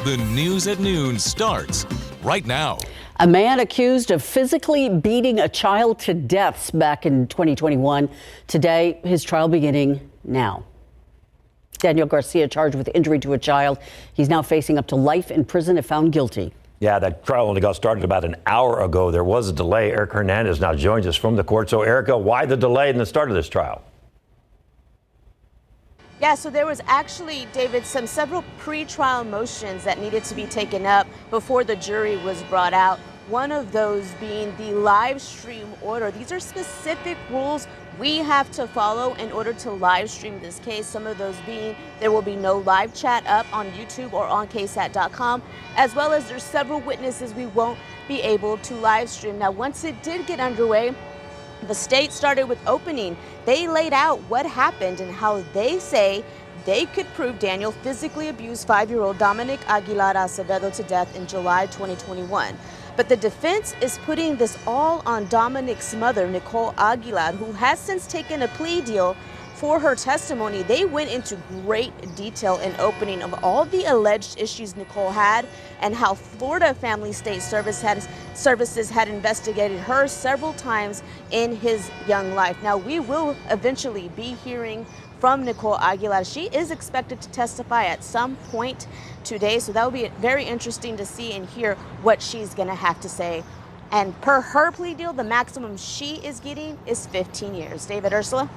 The News at Noon starts right now. A man accused of physically beating a child to death back in 2021. Today, his trial beginning now. Daniel Garcia charged with injury to a child. He's now facing up to life in prison if found guilty. Yeah, that trial only got started about an hour ago. There was a delay. Erica Hernandez now joins us from the court. So, Erica, why the delay in the start of this trial? Yeah, so there was actually, David, several pre-trial motions that needed to be taken up before the jury was brought out. One of those being the live stream order. These are specific rules we have to follow in order to live stream this case. Some of those being there will be no live chat up on YouTube or on KSAT.com, as well as there's several witnesses we won't be able to live stream. Now, once it did get underway, the state started with opening. They laid out what happened and how they say they could prove Daniel physically abused 5-year-old Dominic Aguilar Acevedo to death in July 2021. But the defense is putting this all on Dominic's mother, Nicole Aguilar, who has since taken a plea deal for her testimony. They went into great detail in opening of all the alleged issues Nicole had and how Florida Family State Services had investigated her several times in his young life. Now, we will eventually be hearing from Nicole Aguilar. She is expected to testify at some point today, so that will be very interesting to see and hear what she's going to have to say. And per her plea deal, the maximum she is getting is 15 years. David, Ursula?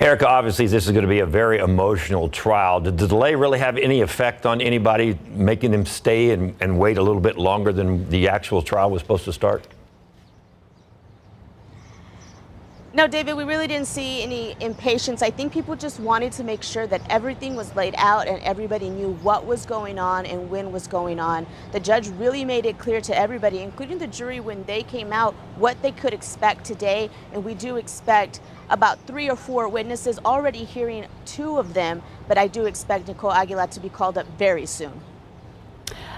Erica, obviously this is going to be a very emotional trial. Did the delay really have any effect on anybody, making them stay and wait a little bit longer than the actual trial was supposed to start? No, David, we really didn't see any impatience. I think people just wanted to make sure that everything was laid out and everybody knew what was going on and when was going on. The judge really made it clear to everybody, including the jury when they came out, what they could expect today. And we do expect about 3 or 4 witnesses, already hearing 2 of them, but I do expect Nicole Aguilar to be called up very soon.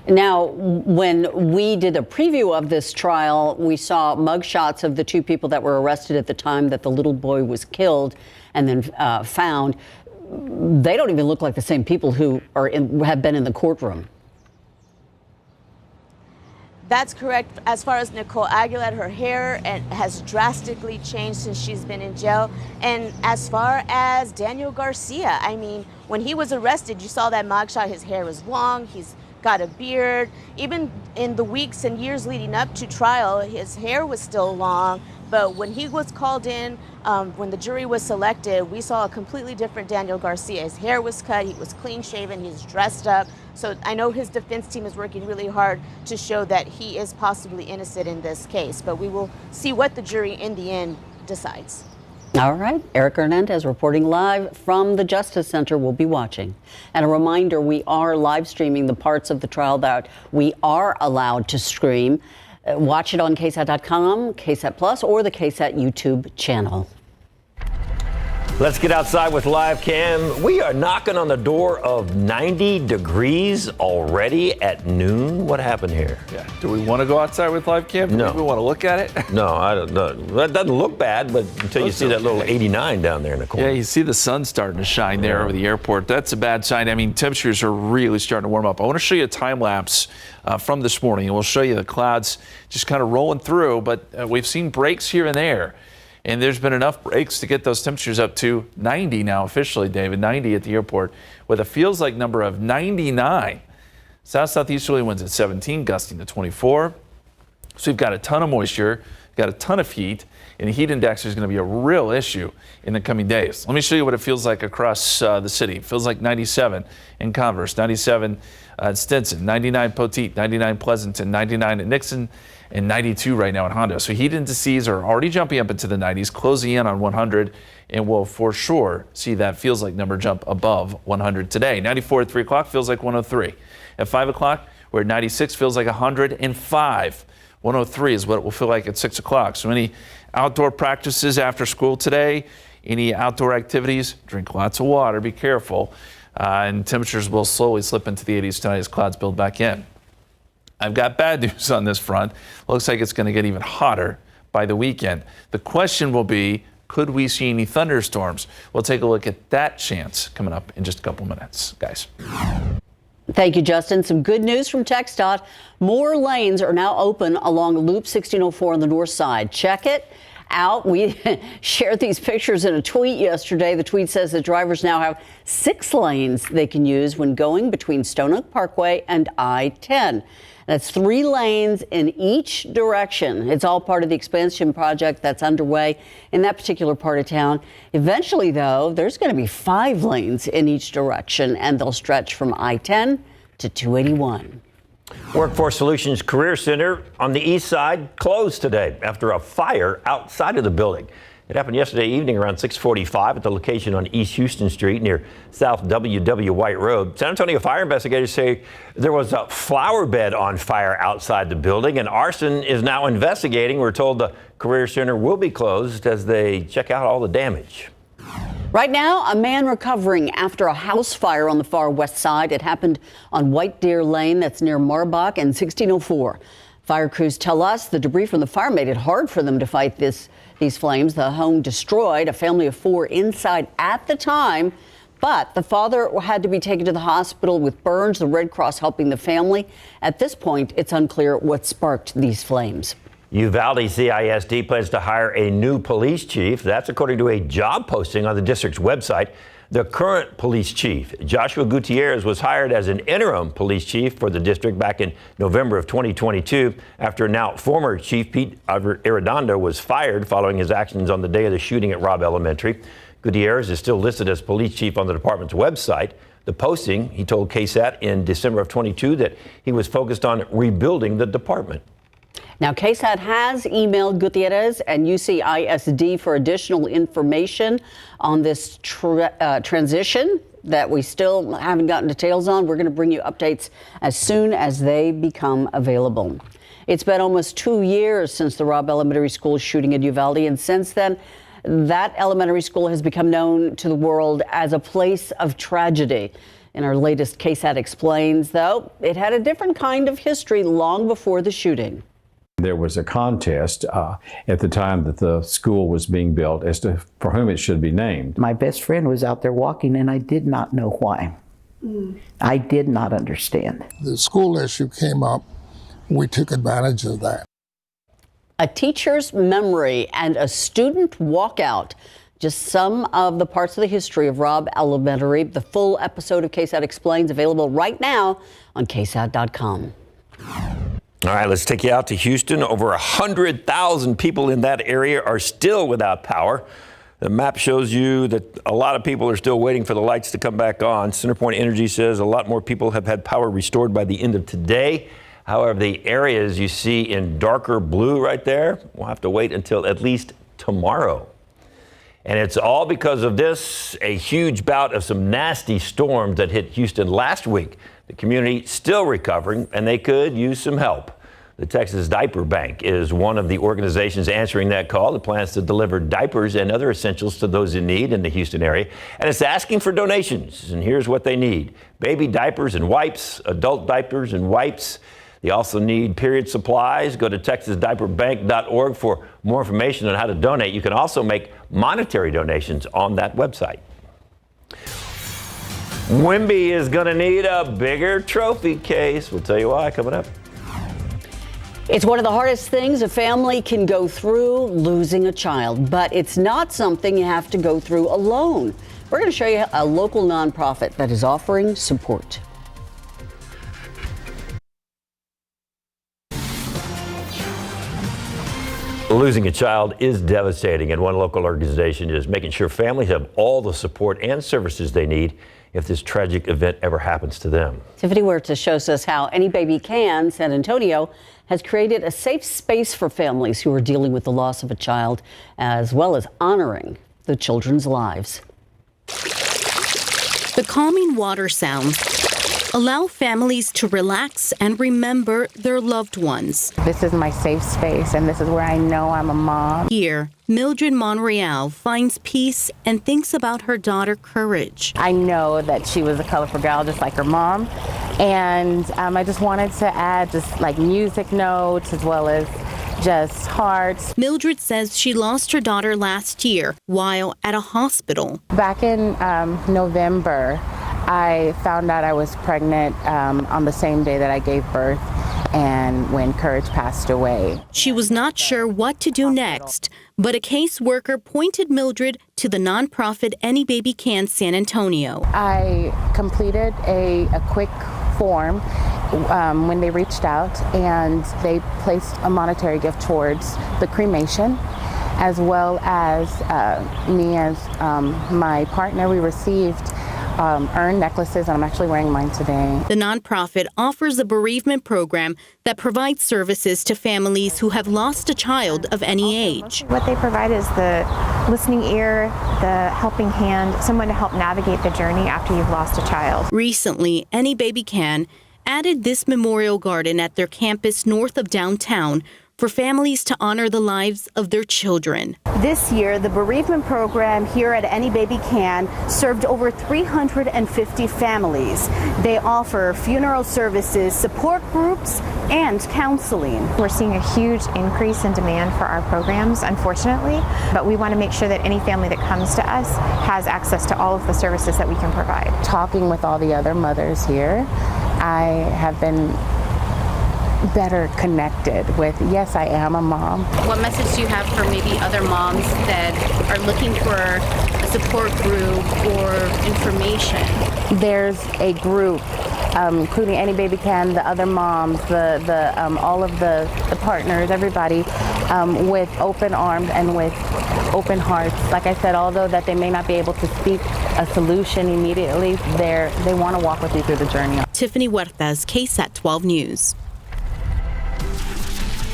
Now, when we did a preview of this trial, we saw mugshots of the 2 people that were arrested at the time that the little boy was killed and then found. They don't even look like the same people who have been in the courtroom. That's correct. As far as Nicole Aguilar, her hair has drastically changed since she's been in jail. And as far as Daniel Garcia, I mean, when he was arrested, you saw that mugshot. His hair was long. He's got a beard. Even in the weeks and years leading up to trial, his hair was still long. But when he was called in, when the jury was selected, we saw a completely different Daniel Garcia. His hair was cut, he was clean shaven, he's dressed up. So I know his defense team is working really hard to show that he is possibly innocent in this case. But we will see what the jury in the end decides. All right. Erica Hernandez reporting live from the Justice Center. We'll be watching. And a reminder, we are live streaming the parts of the trial that we are allowed to stream. Watch it on KSAT.com, KSAT Plus, or the KSAT YouTube channel. Let's get outside with live cam. We are knocking on the door of 90 degrees already at noon. What happened here? Yeah. Do we want to go outside with live cam? No. Do we want to look at it? No, I don't know. That doesn't look bad, but until you see that little 89 down there in the corner. Yeah, you see the sun starting to shine there over the airport. That's a bad sign. I mean, temperatures are really starting to warm up. I want to show you a time lapse from this morning, and we'll show you the clouds just kind of rolling through, but we've seen breaks here and there. And there's been enough breaks to get those temperatures up to 90 now officially, David, 90 at the airport with a feels like number of 99. South-southeasterly winds at 17, gusting to 24. So we've got a ton of moisture, got a ton of heat, and the heat index is going to be a real issue in the coming days. Let me show you what it feels like across the city. It feels like 97 in Converse, 97 at Stinson, 99 Poteet, 99 Pleasanton, 99 at Nixon, and 92 right now in Hondo. So heat indices are already jumping up into the 90s, closing in on 100, and we'll for sure see that feels like number jump above 100 today. 94 at 3 o'clock feels like 103. At 5 o'clock, we're at 96, feels like 105. 103 is what it will feel like at 6 o'clock. So any outdoor practices after school today, any outdoor activities, drink lots of water, be careful. And temperatures will slowly slip into the 80s tonight as clouds build back in. I've got bad news on this front. Looks like it's going to get even hotter by the weekend. The question will be, could we see any thunderstorms? We'll take a look at that chance coming up in just a couple minutes, guys. Thank you, Justin. Some good news from TxDOT. More lanes are now open along Loop 1604 on the north side. Check it out. We shared these pictures in a tweet yesterday. The tweet says that drivers now have 6 lanes they can use when going between Stone Oak Parkway and I-10. That's 3 lanes in each direction. It's all part of the expansion project that's underway in that particular part of town. Eventually, though, there's going to be 5 lanes in each direction, and they'll stretch from I-10 to 281. Workforce Solutions Career Center on the east side closed today after a fire outside of the building. It happened yesterday evening around 6:45 at the location on East Houston Street near South W.W. White Road. San Antonio fire investigators say there was a flower bed on fire outside the building, and arson is now investigating. We're told the Career Center will be closed as they check out all the damage. Right now, a man recovering after a house fire on the far west side. It happened on White Deer Lane, that's near Marbach and 1604. Fire crews tell us the debris from the fire made it hard for them to fight these flames. The home destroyed, a family of 4 inside at the time, but the father had to be taken to the hospital with burns, the Red Cross helping the family. At this point, it's unclear what sparked these flames. Uvalde CISD plans to hire a new police chief. That's according to a job posting on the district's website. The current police chief, Joshua Gutierrez, was hired as an interim police chief for the district back in November of 2022 after now former Chief Pete Arredondo was fired following his actions on the day of the shooting at Robb Elementary. Gutierrez is still listed as police chief on the department's website. The posting, he told KSAT in December of 22 that he was focused on rebuilding the department. Now, KSAT has emailed Gutierrez and UCISD for additional information on this transition that we still haven't gotten details on. We're going to bring you updates as soon as they become available. It's been almost 2 years since the Robb Elementary School shooting in Uvalde, and since then, that elementary school has become known to the world as a place of tragedy. In our latest KSAT Explains, though, it had a different kind of history long before the shooting. There was a contest at the time that the school was being built as to for whom it should be named. My best friend was out there walking, and I did not know why. I did not understand. The school issue came up. We took advantage of that. A teacher's memory and a student walkout. Just some of the parts of the history of Robb Elementary. The full episode of KSAT Explains available right now on KSAT.com. All right, let's take you out to Houston. Over 100,000 people in that area are still without power. The map shows you that a lot of people are still waiting for the lights to come back on. CenterPoint Energy says a lot more people have had power restored by the end of today. However, the areas you see in darker blue right there, we'll have to wait until at least tomorrow. And it's all because of this, a huge bout of some nasty storms that hit Houston last week. The community still recovering, and they could use some help. The Texas Diaper Bank is one of the organizations answering that call. It plans to deliver diapers and other essentials to those in need in the Houston area. And it's asking for donations. And here's what they need: baby diapers and wipes, adult diapers and wipes. They also need period supplies. Go to texasdiaperbank.org for more information on how to donate. You can also make monetary donations on that website. Wimby is going to need a bigger trophy case. We'll tell you why coming up. It's one of the hardest things a family can go through, losing a child, but it's not something you have to go through alone. We're going to show you a local nonprofit that is offering support. Losing a child is devastating, and one local organization is making sure families have all the support and services they need if this tragic event ever happens to them. Tiffany Huerta shows us how Any Baby Can San Antonio has created a safe space for families who are dealing with the loss of a child, as well as honoring the children's lives. The calming water sounds allow families to relax and remember their loved ones. This is my safe space, and this is where I know I'm a mom. Here, Mildred Monreal finds peace and thinks about her daughter, Courage. I know that she was a colorful girl just like her mom, and I just wanted to add just like music notes as well as just hearts. Mildred says she lost her daughter last year while at a hospital. Back in November, I found out I was pregnant on the same day that I gave birth, and when Courage passed away. She was not sure what to do next, but a caseworker pointed Mildred to the nonprofit Any Baby Can San Antonio. I completed a quick form when they reached out, and they placed a monetary gift towards the cremation, as well as me as my partner. We received earned necklaces, and I'm actually wearing mine today. The nonprofit offers a bereavement program that provides services to families who have lost a child of any age. What they provide is the listening ear, the helping hand, someone to help navigate the journey after you've lost a child. Recently, Any Baby Can added this memorial garden at their campus north of downtown for families to honor the lives of their children. This year, the bereavement program here at Any Baby Can served over 350 families. They offer funeral services, support groups, and counseling. We're seeing a huge increase in demand for our programs, unfortunately, but we want to make sure that any family that comes to us has access to all of the services that we can provide. Talking with all the other mothers here, I have been better connected with, yes, I am a mom. What message do you have for maybe other moms that are looking for a support group or information? There's a group, including Any Baby Can, the other moms, all of the partners, everybody, with open arms and with open hearts. Like I said, although that they may not be able to speak a solution immediately, they want to walk with you through the journey. Tiffany Huertas, KSAT 12 News.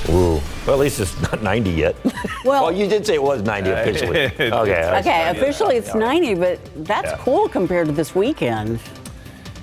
Ooh. Well, at least it's not 90 yet. Well, you did say it was 90 officially. Okay, officially it's 90, but that's cool compared to this weekend.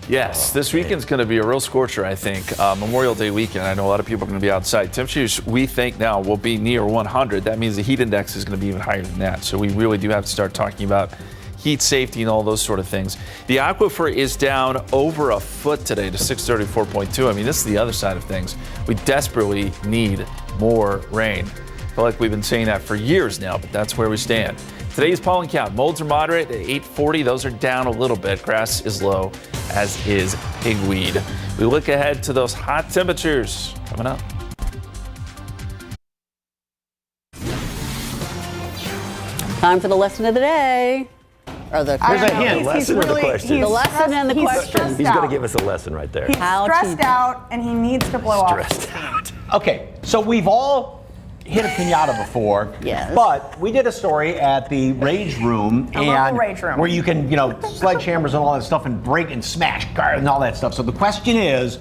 Yes, this weekend's going to be a real scorcher, I think. Memorial Day weekend, I know a lot of people are going to be outside. Temperatures, we think now, will be near 100. That means the heat index is going to be even higher than that. So we really do have to start talking about heat safety and all those sort of things. The aquifer is down over a foot today to 634.2. I mean, this is the other side of things. We desperately need more rain. I feel like we've been saying that for years now, but that's where we stand. Today's pollen count, molds are moderate at 840. Those are down a little bit. Grass is low, as is pigweed. We look ahead to those hot temperatures coming up. Time for the lesson of the day. Or the lesson or the question? The lesson and the question. He's going to give us a lesson right there. He's stressed out and he needs to blow off. Stressed out. Okay, so we've all hit a pinata before. Yes. But we did a story at the Rage Room, where you can, sledgehammers and all that stuff and break and smash and all that stuff. So the question is,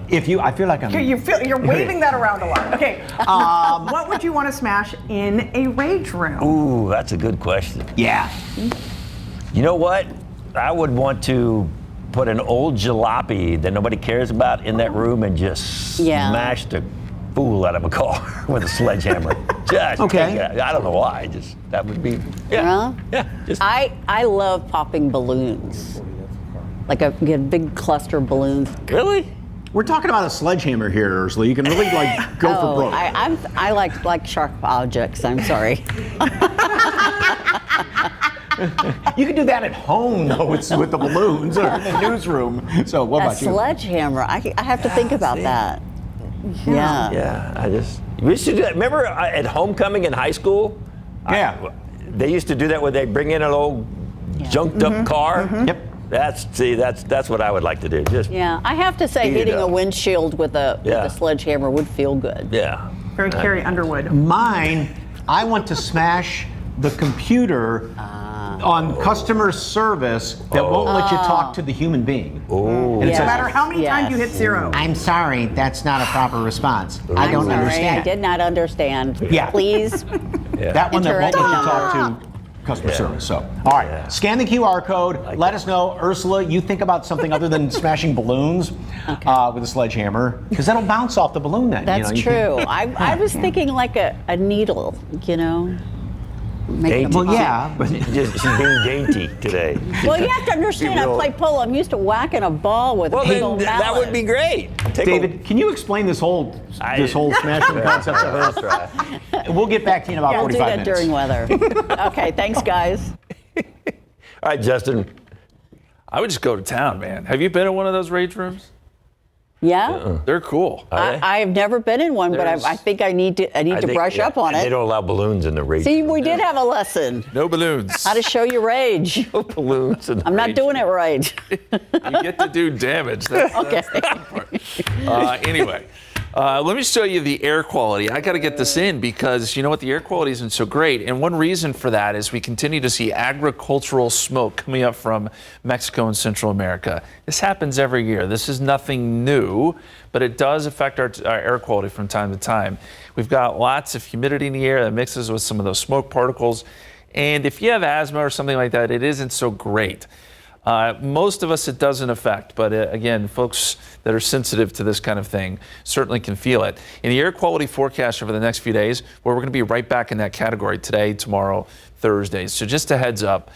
if you, I feel like I'm. You're waving that around a lot. Okay. What would you want to smash in a Rage Room? Ooh, that's a good question. Yeah. You know what? I would want to put an old jalopy that nobody cares about in that room and just smash the fool out of a car with a sledgehammer. Just take it. I don't know why. Just that would be I love popping balloons. Like get a big cluster of balloons. Really? We're talking about a sledgehammer here, Ursula. You can really go for broke. I like sharp objects. I'm sorry. You can do that at home, though, with the balloons or in the newsroom. So what about you? A sledgehammer. I have to think about that. Yeah. Yeah. We used to do that. Remember at homecoming in high school? Yeah. They used to do that where they bring in an old junked up car. Yep. That's what I would like to do. I have to say, hitting a windshield with a sledgehammer would feel good. Yeah. Very Carrie Underwood. Mine, I want to smash the computer on customer service that won't let you talk to the human being. Oh. No matter how many times you hit 0. I'm sorry, that's not a proper response. I don't understand. I did not understand. Yeah. Please. That one that won't let you talk to customer service. So, all right, scan the QR code. Let us know, Ursula, you think about something other than smashing balloons with a sledgehammer, because that'll bounce off the balloon then. That's true. I was thinking like a needle, Dainty. Well, yeah, but she's being dainty today. Well, you have to understand, I play polo. I'm used to whacking a ball with a big old mallet. That would be great. David, can you explain this whole smashing concept? We'll get back to you in about 45 minutes. We'll do that during weather. Okay, thanks, guys. All right, Justin. I would just go to town, man. Have you been in one of those rage rooms? Yeah. They're cool. I've never been in one, but I think I need to brush up on it. They don't allow balloons in the rage See, room. we did have a lesson. No balloons. How to show your rage. No balloons in the I'm not rage doing room. it right. You get to do damage. That's the fun part. Anyway, let me show you the air quality. I got to get this in because you know what? The air quality isn't so great. And one reason for that is we continue to see agricultural smoke coming up from Mexico and Central America. This happens every year. This is nothing new, but it does affect our air quality from time to time. We've got lots of humidity in the air that mixes with some of those smoke particles. And if you have asthma or something like that, it isn't so great. Most of us it doesn't affect, but again, folks that are sensitive to this kind of thing certainly can feel it. In the air quality forecast over the next few days, where we're going to be right back in that category today, tomorrow, Thursday. So just a heads up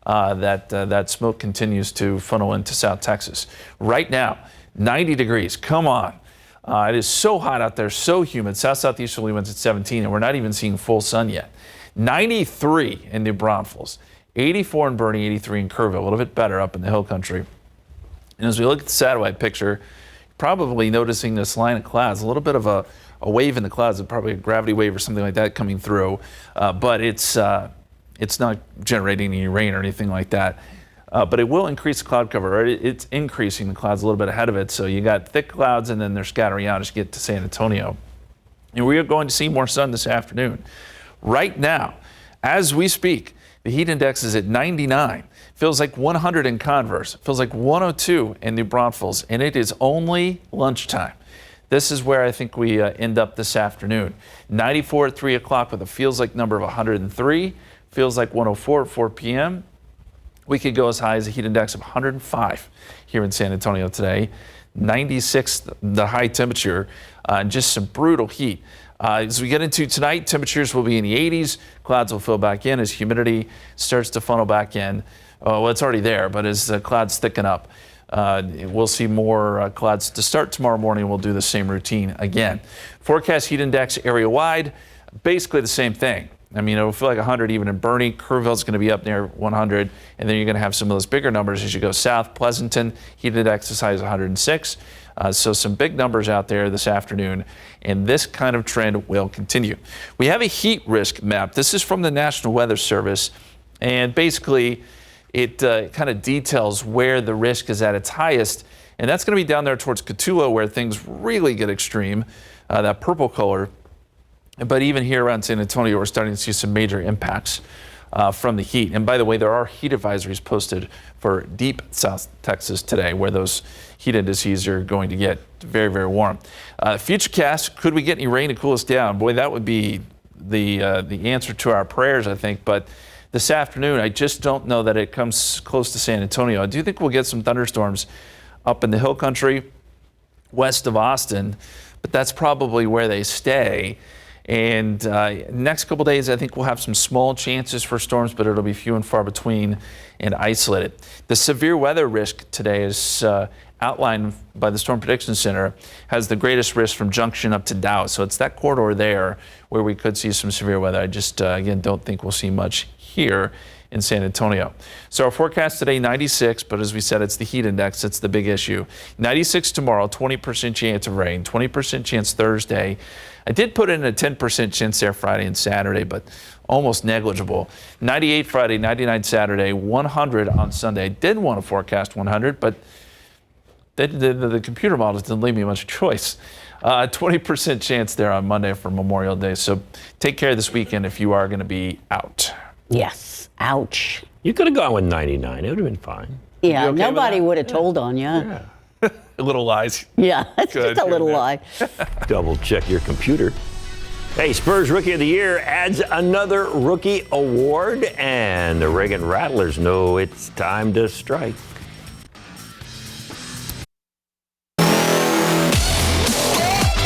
that smoke continues to funnel into South Texas. Right now, 90 degrees. Come on. It is so hot out there, so humid. Southeasterly winds at 17, and we're not even seeing full sun yet. 93 in New Braunfels. 84 in Bernie, 83 in Kerrville, a little bit better up in the hill country. And as we look at the satellite picture, you're probably noticing this line of clouds, a little bit of a wave in the clouds, probably a gravity wave or something like that coming through, but it's not generating any rain or anything like that. But it will increase the cloud cover, right? It's increasing the clouds a little bit ahead of it. So you got thick clouds and then they're scattering out as you get to San Antonio. And we are going to see more sun this afternoon. Right now, as we speak, the heat index is at 99. Feels like 100 in Converse. Feels like 102 in New Braunfels. And it is only lunchtime. This is where I think we end up this afternoon. 94 at 3 o'clock with a feels like number of 103. Feels like 104 at 4 p.m. We could go as high as a heat index of 105 here in San Antonio today. 96 the high temperature, and just some brutal heat. As we get into tonight, temperatures will be in the 80s. Clouds will fill back in as humidity starts to funnel back in. Well, it's already there, but as the clouds thicken up, we'll see more clouds to start tomorrow morning. We'll do the same routine again. Forecast heat index area wide, basically the same thing. I mean, it'll feel like 100 even in Bernie. Kerrville's going to be up near 100, and then you're going to have some of those bigger numbers as you go south. Pleasanton, heat index as high as 106. So some big numbers out there this afternoon, and this kind of trend will continue. We have a heat risk map. This is from the National Weather Service, and basically it kind of details where the risk is at its highest, and that's going to be down there towards Cotulla where things really get extreme, that purple color. But even here around San Antonio, we're starting to see some major impacts from the heat. And by the way, there are heat advisories posted for deep South Texas today, where those heat indices are going to get very, very warm. Futurecast, could we get any rain to cool us down? Boy, that would be the answer to our prayers, I think. But this afternoon, I just don't know that it comes close to San Antonio. I do think we'll get some thunderstorms up in the hill country west of Austin, but that's probably where they stay. And next couple days, I think we'll have some small chances for storms, but it'll be few and far between and isolated. The severe weather risk today is outlined by the Storm Prediction Center, has the greatest risk from Junction up to Dow. So it's that corridor there where we could see some severe weather. I just, again, don't think we'll see much here in San Antonio. So our forecast today, 96, but as we said, it's the heat index. It's the big issue. 96 tomorrow, 20% chance of rain, 20% chance Thursday. I did put in a 10% chance there Friday and Saturday, but almost negligible. 98 Friday, 99 Saturday, 100 on Sunday. I did want to forecast 100, but the computer models didn't leave me much choice. 20% chance there on Monday for Memorial Day. So take care this weekend if you are going to be out. Yes. Ouch. You could have gone with 99. It would have been fine. Yeah, okay nobody would have told on you. Yeah. Little lies. Yeah, it's just a little lie. Double check your computer. Hey, Spurs Rookie of the Year adds another rookie award, and the Reagan Rattlers know it's time to strike.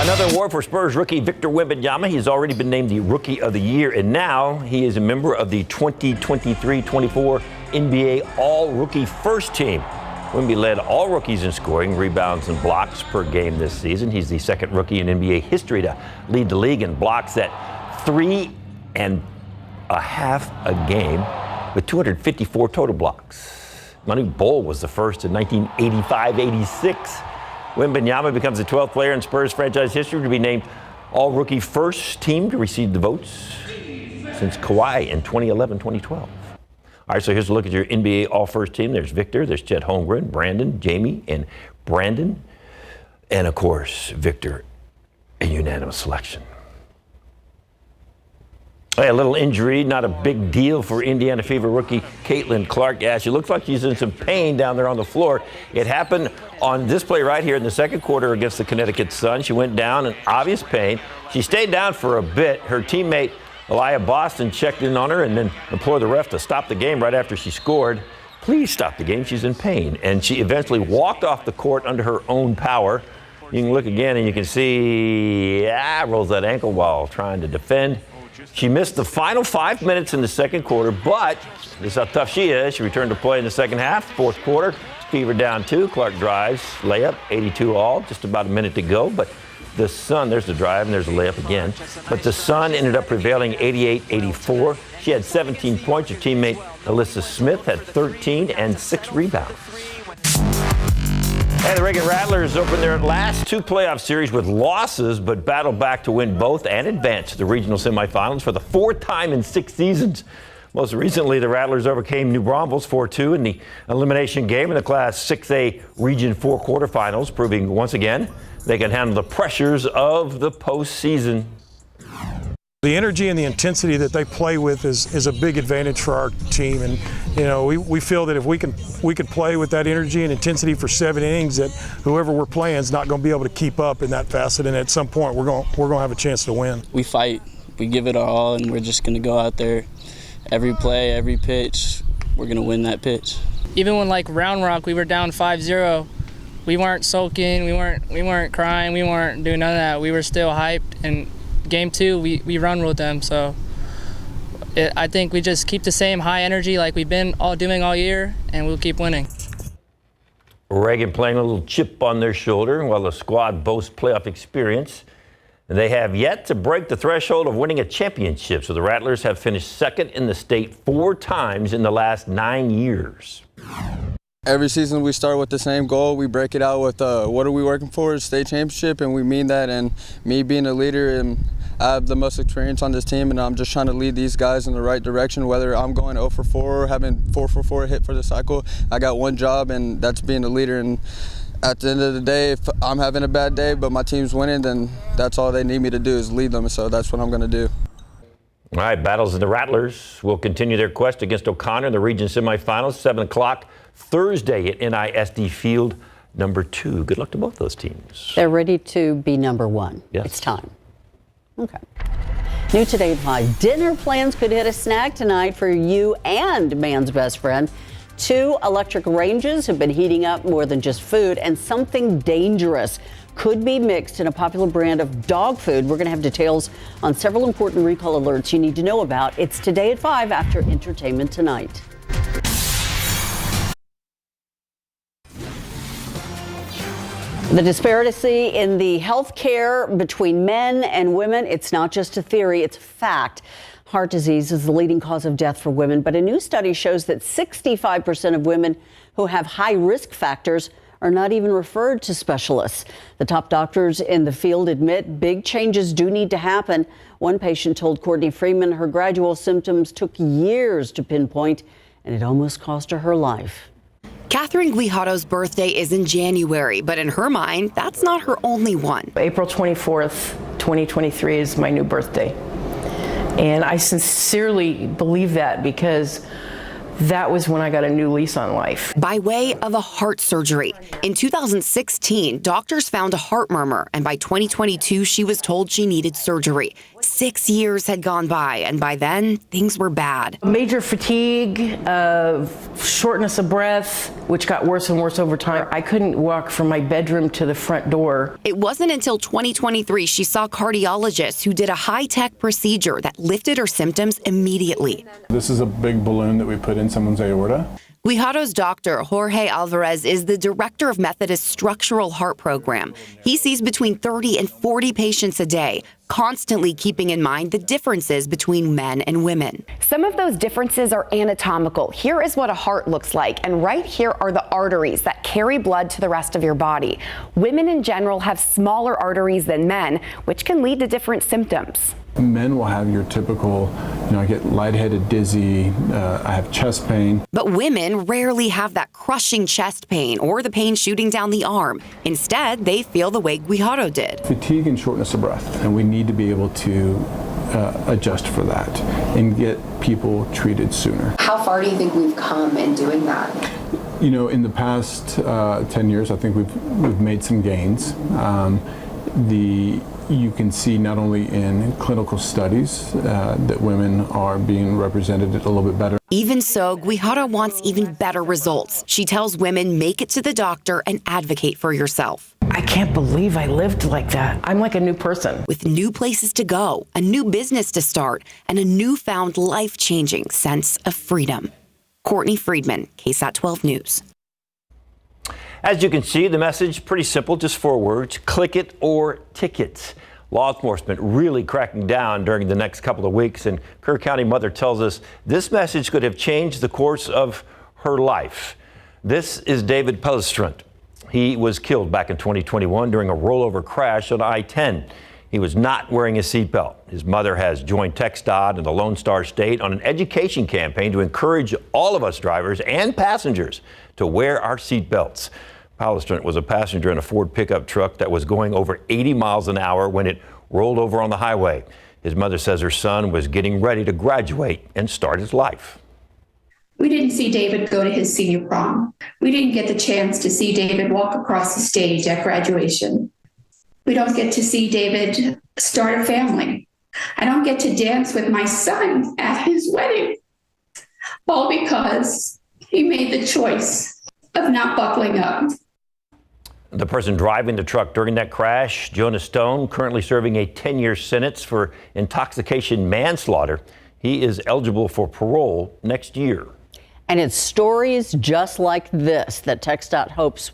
Another award for Spurs rookie Victor Wembanyama. He's already been named the Rookie of the Year, and now he is a member of the 2023-24 NBA All-Rookie First Team. Wemby led all rookies in scoring, rebounds, and blocks per game this season. He's the second rookie in NBA history to lead the league in blocks at 3.5 a game with 254 total blocks. Manu Bol was the first in 1985-86. Wembanyama becomes the 12th player in Spurs franchise history to be named all-rookie first team to receive the votes since Kawhi in 2011-2012. All right, so here's a look at your NBA all-first team. There's Victor, there's Chet Holmgren, Brandon, Jamie, and Brandon. And, of course, Victor, a unanimous selection. A little injury, not a big deal for Indiana Fever rookie Caitlin Clark. Yeah, she looks like she's in some pain down there on the floor. It happened on this play right here in the second quarter against the Connecticut Sun. She went down in obvious pain. She stayed down for a bit. Her teammate, Elia Boston, checked in on her and then implored the ref to stop the game right after she scored. Please stop the game. She's in pain. And she eventually walked off the court under her own power. You can look again and you can see, rolls that ankle while trying to defend. She missed the final 5 minutes in the second quarter, but this is how tough she is. She returned to play in the second half, fourth quarter. Fever down 2. Clark drives, layup, 82 all, just about a minute to go. But the Sun, there's the drive, and there's the layup again. But the Sun ended up prevailing 88-84. She had 17 points. Her teammate Alyssa Smith had 13 and 6 rebounds. And the Reagan Rattlers opened their last 2 playoff series with losses, but battled back to win both and advance to the regional semifinals for the 4th time in 6 seasons. Most recently, the Rattlers overcame New Braunfels 4-2 in the elimination game in the Class 6A Region 4 quarterfinals, proving once again they can handle the pressures of the postseason. The energy and the intensity that they play with is a big advantage for our team, and we feel that if we can play with that energy and intensity for 7 innings, that whoever we're playing is not going to be able to keep up in that facet, and at some point we're going to have a chance to win. We fight, we give it our all, and we're just going to go out there every play, every pitch. We're going to win that pitch. Even when Round Rock we were down 5-0, we weren't sulking, we weren't crying, we weren't doing none of that. We were still hyped, and Game 2, we run with them, so I think we just keep the same high energy like we've been doing all year, and we'll keep winning. Reagan playing a little chip on their shoulder while the squad boasts playoff experience. And they have yet to break the threshold of winning a championship, so the Rattlers have finished second in the state 4 times in the last 9 years. Every season we start with the same goal. We break it out with what are we working for, state championship, and we mean that. And me being a leader, and I have the most experience on this team, and I'm just trying to lead these guys in the right direction. Whether I'm going 0 for 4 or having 4 for 4 hit for the cycle, I got one job, and that's being a leader. And at the end of the day, if I'm having a bad day but my team's winning, then that's all they need me to do is lead them. So that's what I'm going to do. All right, battles of the Rattlers will continue their quest against O'Connor in the region semifinals, 7 o'clock Thursday at NISD Field number 2. Good luck to both those teams. They're ready to be number 1. Yes. It's time. Okay. New today at 5. Dinner plans could hit a snag tonight for you and man's best friend. 2 electric ranges have been heating up more than just food, and something dangerous could be mixed in a popular brand of dog food. We're going to have details on several important recall alerts you need to know about. It's today at 5 after Entertainment Tonight. The disparity in the health care between men and women, it's not just a theory, it's a fact. Heart disease is the leading cause of death for women, but a new study shows that 65% of women who have high risk factors are not even referred to specialists. The top doctors in the field admit big changes do need to happen. One patient told Courtney Freeman her gradual symptoms took years to pinpoint, and it almost cost her life. Catherine Guijado's birthday is in January, but in her mind, that's not her only one. April 24th, 2023 is my new birthday. And I sincerely believe that because that was when I got a new lease on life. By way of a heart surgery. In 2016, doctors found a heart murmur, and by 2022, she was told she needed surgery. 6 years had gone by, and by then, things were bad. Major fatigue, shortness of breath, which got worse and worse over time. I couldn't walk from my bedroom to the front door. It wasn't until 2023 she saw cardiologists who did a high-tech procedure that lifted her symptoms immediately. This is a big balloon that we put in someone's aorta. Guijaro's doctor, Jorge Alvarez, is the director of Methodist's structural heart program. He sees between 30 and 40 patients a day, constantly keeping in mind the differences between men and women. Some of those differences are anatomical. Here is what a heart looks like, and right here are the arteries that carry blood to the rest of your body. Women in general have smaller arteries than men, which can lead to different symptoms. Men will have your typical, I get lightheaded, dizzy, I have chest pain. But women rarely have that crushing chest pain or the pain shooting down the arm. Instead, they feel the way Guijaro did. Fatigue and shortness of breath, and we need to be able to adjust for that and get people treated sooner. How far do you think we've come in doing that? In the past 10 years, I think we've made some gains. You can see not only in clinical studies that women are being represented a little bit better. Even so, Guijaro wants even better results. She tells women, make it to the doctor and advocate for yourself. I can't believe I lived like that. I'm like a new person. With new places to go, a new business to start, and a newfound life-changing sense of freedom. Courtney Friedman, KSAT 12 News. As you can see, the message pretty simple, just 4 words: click it or ticket. Law enforcement really cracking down during the next couple of weeks, and Kerr County mother tells us this message could have changed the course of her life. This is David Pellestrant. He was killed back in 2021 during a rollover crash on I-10. He was not wearing a seatbelt. His mother has joined TxDOT and the Lone Star State on an education campaign to encourage all of us drivers and passengers to wear our seatbelts. Pellestrant was a passenger in a Ford pickup truck that was going over 80 miles an hour when it rolled over on the highway. His mother says her son was getting ready to graduate and start his life. We didn't see David go to his senior prom. We didn't get the chance to see David walk across the stage at graduation. We don't get to see David start a family. I don't get to dance with my son at his wedding, all because he made the choice of not buckling up. The person driving the truck during that crash, Jonas Stone, currently serving a 10-year sentence for intoxication manslaughter. He is eligible for parole next year. And it's stories just like this that TxDOT hopes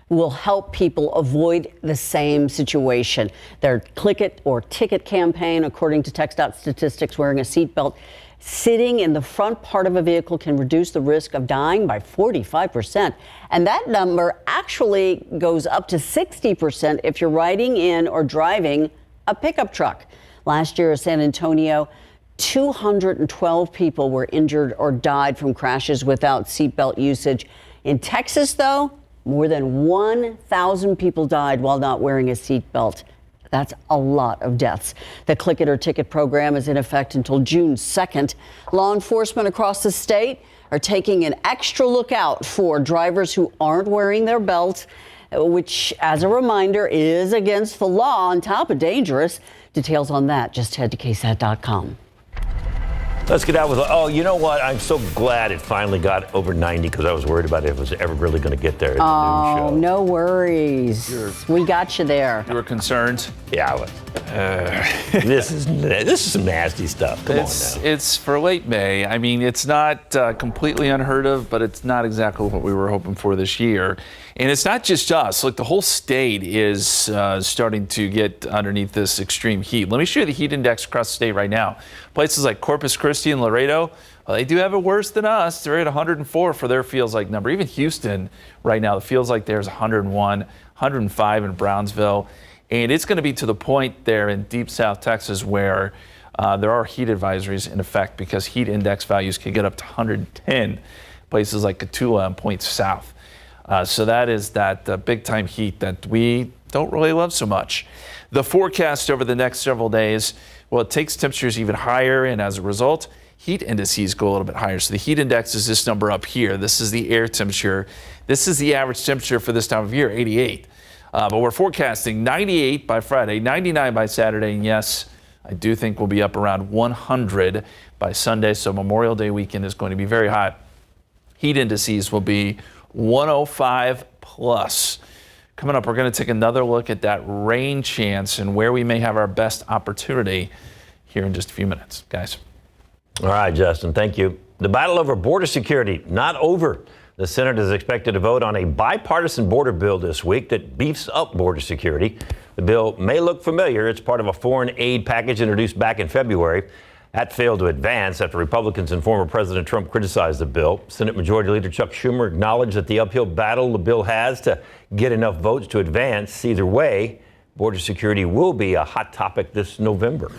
will help people avoid the same situation. Their Click It or Ticket campaign, according to TxDOT statistics, wearing a seatbelt sitting in the front part of a vehicle can reduce the risk of dying by 45%. And that number actually goes up to 60% if you're riding in or driving a pickup truck. Last year in San Antonio, 212 people were injured or died from crashes without seatbelt usage. In Texas, though, more than 1,000 people died while not wearing a seatbelt. That's a lot of deaths. The Click It or Ticket program is in effect until June 2nd. Law enforcement across the state are taking an extra look out for drivers who aren't wearing their belts, which, as a reminder, is against the law on top of dangerous. Details on that, just head to KSAT.com. Let's get out with, you know what? I'm so glad it finally got over 90 because I was worried about if it was ever really going to get there. It's a news show. No worries. We got you there. You were concerned? Yeah, I was. This is some nasty stuff. Come on now. It's for late May. I mean, it's not completely unheard of, but it's not exactly what we were hoping for this year. And it's not just us. Look, the whole state is starting to get underneath this extreme heat. Let me show you the heat index across the state right now. Places like Corpus Christi and Laredo, well, they do have it worse than us. They're at 104 for their feels like number. Even Houston right now, the feels like there's 101, 105 in Brownsville. And it's going to be to the point there in deep South Texas where there are heat advisories in effect because heat index values can get up to 110. Places like Cotulla and Point South. So that is that big time heat that we don't really love so much. The forecast over the next several days, well, it takes temperatures even higher, and as a result, heat indices go a little bit higher. So the heat index is this number up here. This is the air temperature. This is the average temperature for this time of year, 88. But we're forecasting 98 by Friday, 99 by Saturday, and yes, I do think we'll be up around 100 by Sunday. So Memorial Day weekend is going to be very hot. Heat indices will be 105 plus. Coming up, we're going to take another look at that rain chance and where we may have our best opportunity here in just a few minutes, guys. All right, Justin, thank you. The battle over border security, not over. The Senate is expected to vote on a bipartisan border bill this week that beefs up border security. The bill may look familiar. It's part of a foreign aid package introduced back in February. That failed to advance after Republicans and former President Trump criticized the bill. Senate Majority Leader Chuck Schumer acknowledged that the uphill battle the bill has to get enough votes to advance. Either way, border security will be a hot topic this November.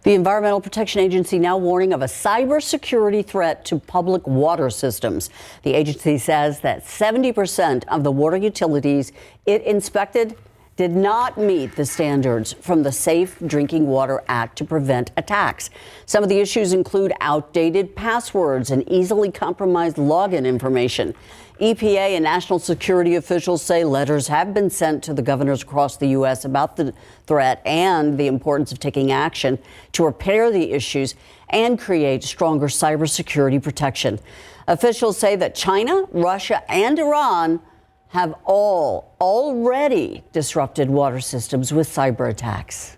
The Environmental Protection Agency now warning of a cybersecurity threat to public water systems. The agency says that 70% of the water utilities it inspected did not meet the standards from the Safe Drinking Water Act to prevent attacks. Some of the issues include outdated passwords and easily compromised login information. EPA and national security officials say letters have been sent to the governors across the U.S. about the threat and the importance of taking action to repair the issues and create stronger cybersecurity protection. Officials say that China, Russia, and Iran have all already disrupted water systems with cyber attacks.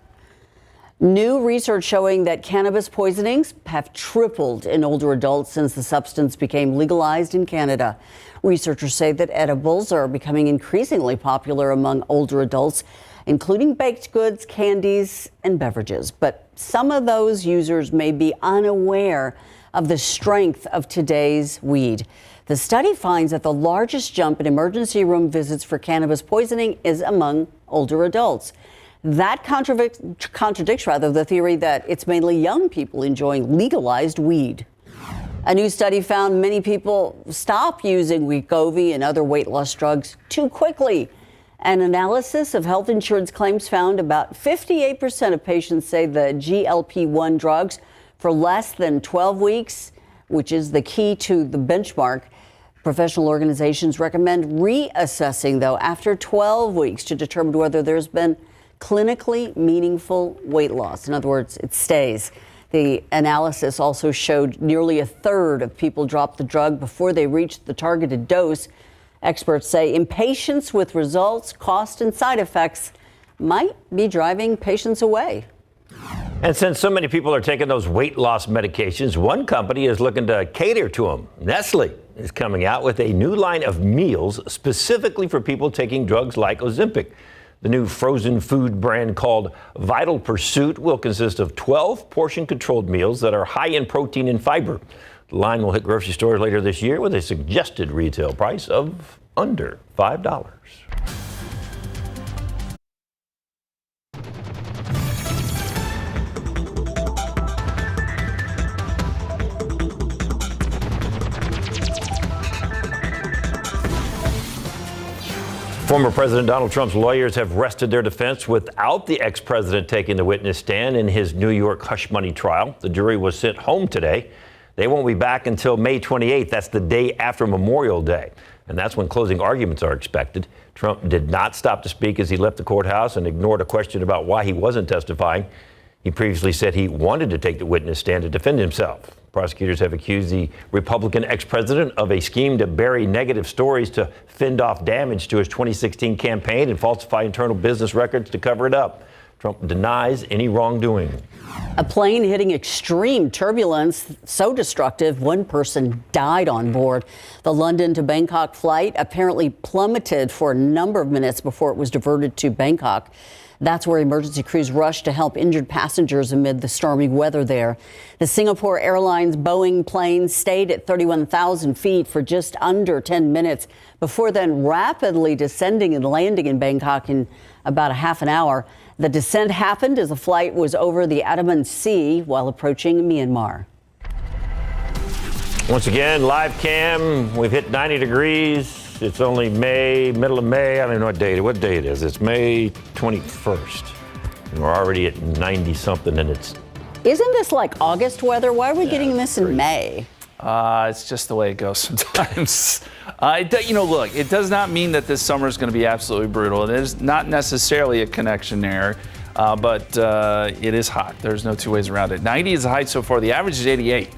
New research showing that cannabis poisonings have tripled in older adults since the substance became legalized in Canada. Researchers say that edibles are becoming increasingly popular among older adults, including baked goods, candies, and beverages. But some of those users may be unaware of the strength of today's weed. The study finds that the largest jump in emergency room visits for cannabis poisoning is among older adults. That contradicts the theory that it's mainly young people enjoying legalized weed. A new study found many people stop using Wegovy and other weight loss drugs too quickly. An analysis of health insurance claims found about 58% of patients say the GLP-1 drugs for less than 12 weeks, which is the key to the benchmark. Professional organizations recommend reassessing, though, after 12 weeks to determine whether there's been clinically meaningful weight loss. In other words, it stays. The analysis also showed nearly a third of people dropped the drug before they reached the targeted dose. Experts say impatience with results, cost, and side effects might be driving patients away. And since so many people are taking those weight loss medications, one company is looking to cater to them. Nestle is coming out with a new line of meals specifically for people taking drugs like Ozempic. The new frozen food brand called Vital Pursuit will consist of 12 portion-controlled meals that are high in protein and fiber. The line will hit grocery stores later this year with a suggested retail price of under $5. Former President Donald Trump's lawyers have rested their defense without the ex-president taking the witness stand in his New York hush money trial. The jury was sent home today. They won't be back until May 28th. That's the day after Memorial Day. And that's when closing arguments are expected. Trump did not stop to speak as he left the courthouse and ignored a question about why he wasn't testifying. He previously said he wanted to take the witness stand to defend himself. Prosecutors have accused the Republican ex-president of a scheme to bury negative stories to fend off damage to his 2016 campaign and falsify internal business records to cover it up. Trump denies any wrongdoing. A plane hitting extreme turbulence, so destructive, one person died on board. The London to Bangkok flight apparently plummeted for a number of minutes before it was diverted to Bangkok. That's where emergency crews rushed to help injured passengers amid the stormy weather there. The Singapore Airlines Boeing plane stayed at 31,000 feet for just under 10 minutes before then rapidly descending and landing in Bangkok in about a half an hour. The descent happened as the flight was over the Andaman Sea while approaching Myanmar. Once again, live cam, we've hit 90 degrees. It's only May, middle of May. I don't know what day it is. It's May 21st. And we're already at 90 something and it's... Isn't this like August weather? Why are we getting this in May? It's just the way it goes sometimes. Look, it does not mean that this summer is going to be absolutely brutal. It is not necessarily a connection there, but it is hot. There's no two ways around it. 90 is the height so far. The average is 88.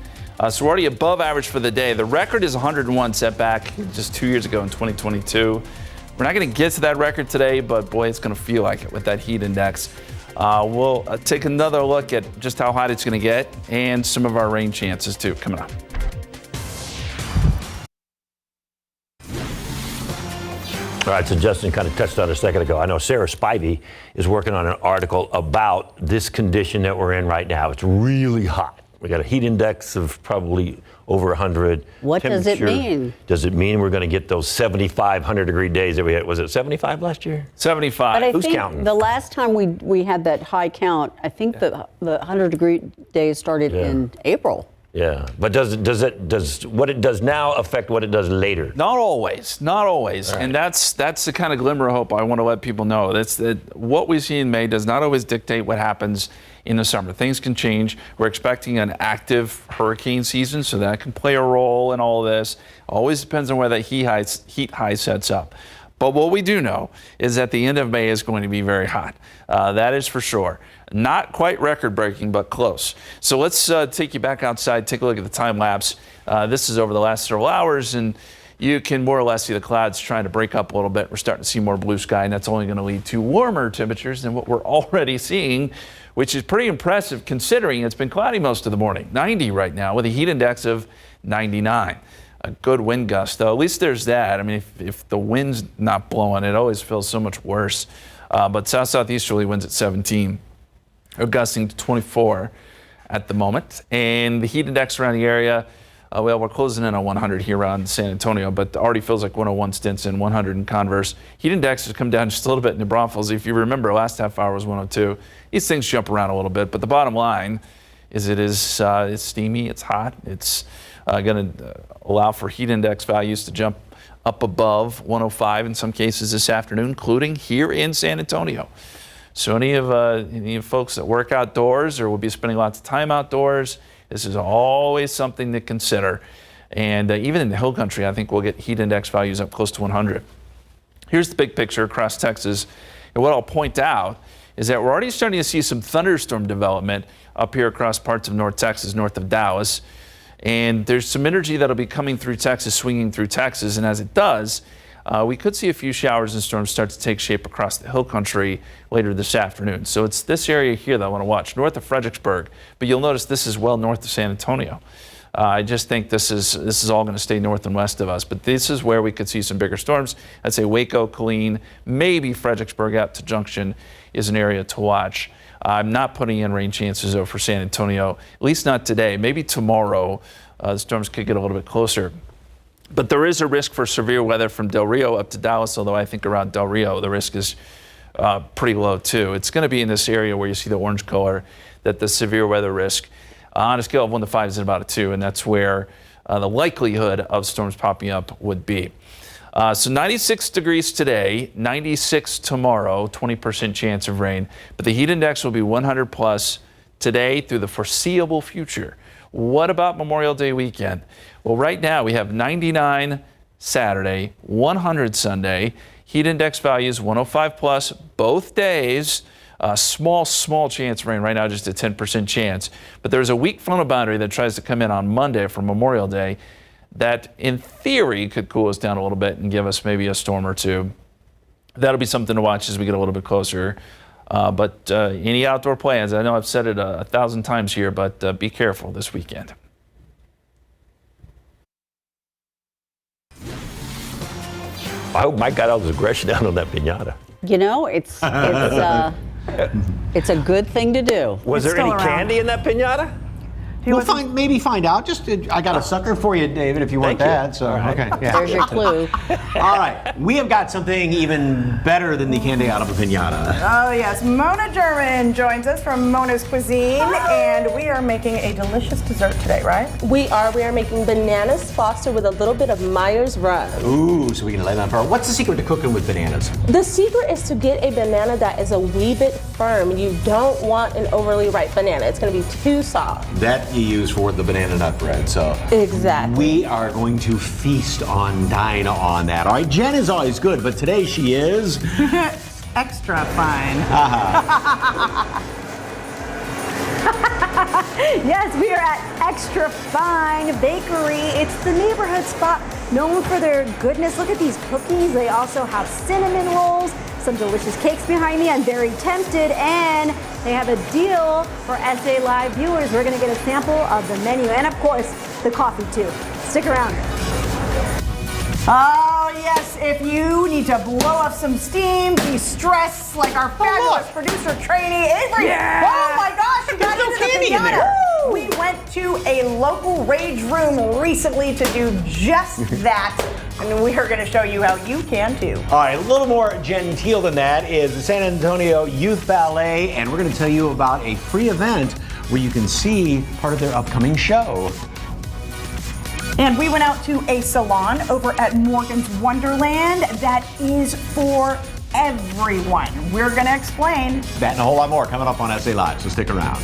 So we're already above average for the day. The record is 101 set back just 2 years ago in 2022. We're not going to get to that record today, but boy, it's going to feel like it with that heat index. We'll take another look at just how hot it's going to get and some of our rain chances too coming up. All right, so Justin kind of touched on it a second ago. I know Sarah Spivey is working on an article about this condition that we're in right now. It's really hot. We got a heat index of probably over 100. What does it mean? Does it mean we're going to get those 75, 100-degree days that we had? Was it 75 last year? 75. But I Who's think counting? the last time we had that high count, I think the 100-degree days started in April. Yeah, but does what it does now affect what it does later? Not always, not always, All right. and that's the kind of glimmer of hope I want to let people know. That's that what we see in May does not always dictate what happens in the summer. Things can change. We're expecting an active hurricane season, so that can play a role in all of this. Always depends on where that heat high sets up. But what we do know is that the end of May is going to be very hot. That is for sure. Not quite record-breaking, but close. So let's take you back outside, take a look at the time lapse. This is over the last several hours, and you can more or less see the clouds trying to break up a little bit. We're starting to see more blue sky, and that's only going to lead to warmer temperatures than what we're already seeing, which is pretty impressive considering it's been cloudy most of the morning. 90 right now with a heat index of 99. A good wind gust, though. At least there's that. I mean, if the wind's not blowing, it always feels so much worse. But south-southeasterly winds at 17. Are gusting to 24 at the moment. And the heat index around the area, well, we're closing in on 100 here around San Antonio, but already feels like 101 Stinson, 100 in Converse. Heat index has come down just a little bit in New Braunfels. If you remember, last half hour was 102. These things jump around a little bit, but the bottom line is it's steamy, it's hot. It's going to allow for heat index values to jump up above 105 in some cases this afternoon, including here in San Antonio. So any of folks that work outdoors or will be spending lots of time outdoors, this is always something to consider. And even in the hill country, I think we'll get heat index values up close to 100. Here's the big picture across Texas. And what I'll point out is that we're already starting to see some thunderstorm development up here across parts of North Texas, north of Dallas. And there's some energy that'll be coming through Texas, swinging through Texas. And as it does, we could see a few showers and storms start to take shape across the hill country later this afternoon. So it's this area here that I want to watch, north of Fredericksburg. But you'll notice this is well north of San Antonio. I just think this is all going to stay north and west of us. But this is where we could see some bigger storms. I'd say Waco, Killeen, maybe Fredericksburg out to Junction is an area to watch. I'm not putting in rain chances, though, for San Antonio, at least not today. Maybe tomorrow the storms could get a little bit closer. But there is a risk for severe weather from Del Rio up to Dallas, although I think around Del Rio the risk is pretty low too. It's going to be in this area where you see the orange color that the severe weather risk on a scale of 1 to 5 is about a 2, and that's where the likelihood of storms popping up would be. So 96 degrees today, 96 tomorrow, 20% chance of rain, but the heat index will be 100 plus today through the foreseeable future. What about Memorial Day weekend? Well, right now we have 99 Saturday, 100 Sunday, heat index values 105 plus both days. Small chance of rain right now, just a 10% chance. But there's a weak frontal boundary that tries to come in on Monday for Memorial Day that in theory could cool us down a little bit and give us maybe a storm or two. That'll be something to watch as we get a little bit closer. But any outdoor plans, I know I've said it 1,000 times here, but be careful this weekend. I hope Mike got all his aggression down on that piñata. You know, it's a good thing to do. Was there any candy in that piñata? We'll maybe find out. I got a sucker for you, David, if you want that. So, right. okay. Yeah. There's your clue. All right. We have got something even better than the candy out of a piñata. Oh, yes. Mona German joins us from Mona's Cuisine, and we are making a delicious dessert today, right? We are making bananas fostered with a little bit of Myers rum. Ooh, so we can lay that on fire. What's the secret to cooking with bananas? The secret is to get a banana that is a wee bit firm. You don't want an overly ripe banana. It's going to be too soft. That you use for the banana nut bread. So exactly. We are going to feast on Dinah on that. All right, Jen is always good, but today she is extra fine. Yes, we are at Extra Fine Bakery. It's the neighborhood spot known for their goodness. Look at these cookies. They also have cinnamon rolls, some delicious cakes behind me. I'm very tempted, and they have a deal for SA Live viewers. We're going to get a sample of the menu and, of course, the coffee too. Stick around. Oh, yes, if you need to blow off some steam, de-stress, like our fabulous producer trainee, Avery. Yeah. Oh my gosh, you got into the candy in pinata. there. We went to a local rage room recently to do just that, and we are going to show you how you can too. All right, a little more genteel than that is the San Antonio Youth Ballet, and we're going to tell you about a free event where you can see part of their upcoming show. And we went out to a salon over at Morgan's Wonderland that is for everyone. We're going to explain That and a whole lot more coming up on SA Live, so stick around.